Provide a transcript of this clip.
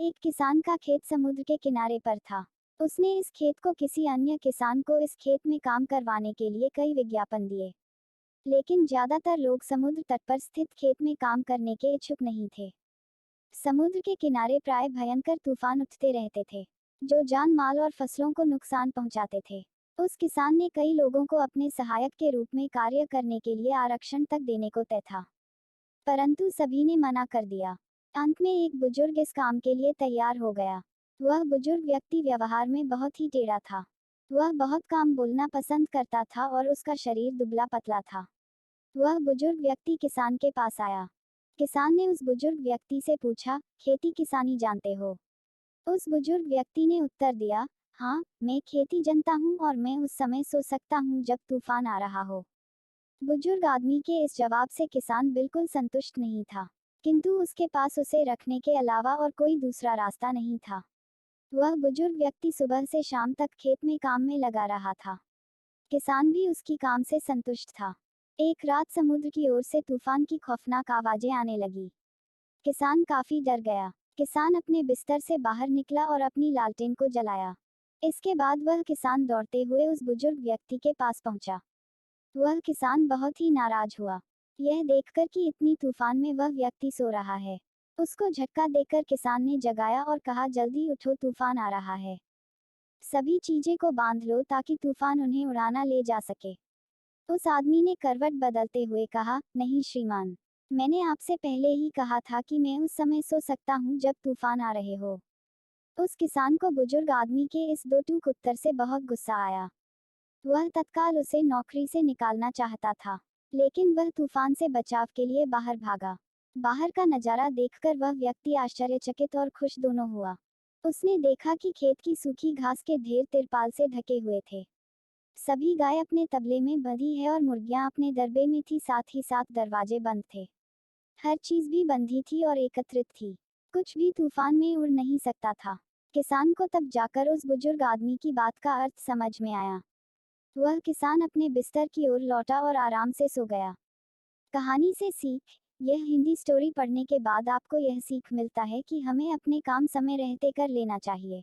एक किसान का खेत समुद्र के किनारे पर था। उसने इस खेत को किसी अन्य किसान को इस खेत में काम करवाने के लिए कई विज्ञापन दिए, लेकिन ज्यादातर लोग समुद्र तट पर स्थित खेत में काम करने के इच्छुक नहीं थे। समुद्र के किनारे प्राय भयंकर तूफान उठते रहते थे, जो जान माल और फसलों को नुकसान पहुंचाते थे। उस किसान ने कई लोगों को अपने सहायक के रूप में कार्य करने के लिए आरक्षण तक देने को तय था, परंतु सभी ने मना कर दिया। अंत में एक बुजुर्ग इस काम के लिए तैयार हो गया। वह बुजुर्ग व्यक्ति व्यवहार में बहुत ही टेढ़ा था। वह बहुत काम बोलना पसंद करता था और उसका शरीर दुबला पतला था। वह बुजुर्ग व्यक्ति किसान के पास आया। किसान ने उस बुजुर्ग व्यक्ति से पूछा, खेती किसानी जानते हो? उस बुजुर्ग व्यक्ति ने उत्तर दिया, हाँ, मैं खेती जानता हूँ और मैं उस समय सो सकता हूँ जब तूफान आ रहा हो। बुजुर्ग आदमी के इस जवाब से किसान बिल्कुल संतुष्ट नहीं था, किंतु उसके पास उसे रखने के अलावा और कोई दूसरा रास्ता नहीं था। वह बुजुर्ग व्यक्ति सुबह से शाम तक खेत में काम में लगा रहा था। किसान भी उसकी काम से संतुष्ट था। एक रात समुद्र की ओर से तूफान की खौफनाक आवाजें आने लगी। किसान काफी डर गया। किसान अपने बिस्तर से बाहर निकला और अपनी लालटेन को जलाया। इसके बाद वह किसान दौड़ते हुए उस बुजुर्ग व्यक्ति के पास पहुंचा। वह किसान बहुत ही नाराज हुआ, यह देखकर कि इतनी तूफान में वह व्यक्ति सो रहा है। उसको झटका देकर किसान ने जगाया और कहा, जल्दी उठो, तूफान आ रहा है। सभी चीजें को बांध लो ताकि तूफान उन्हें उड़ाना ले जा सके। उस आदमी ने करवट बदलते हुए कहा, नहीं श्रीमान, मैंने आपसे पहले ही कहा था कि मैं उस समय सो सकता हूँ जब तूफान आ रहे हो। उस किसान को बुजुर्ग आदमी के इस दो टूक उत्तर से बहुत गुस्सा आया। वह तत्काल उसे नौकरी से निकालना चाहता था, लेकिन वह तूफान से बचाव के लिए बाहर भागा। बाहर का नजारा देखकर वह व्यक्ति आश्चर्यचकित और खुश दोनों हुआ। उसने देखा कि खेत की सूखी घास के ढेर तिरपाल से ढके हुए थे। सभी गाय अपने तबले में बंधी है और मुर्गियां अपने दरबे में थी, साथ ही साथ दरवाजे बंद थे। हर चीज भी बंधी थी और एकत्रित थी। कुछ भी तूफान में उड़ नहीं सकता था। किसान को तब जाकर उस बुजुर्ग आदमी की बात का अर्थ समझ में आया। वह किसान अपने बिस्तर की ओर लौटा और आराम से सो गया। कहानी से सीख। यह हिंदी स्टोरी पढ़ने के बाद आपको यह सीख मिलता है कि हमें अपने काम समय रहते कर लेना चाहिए।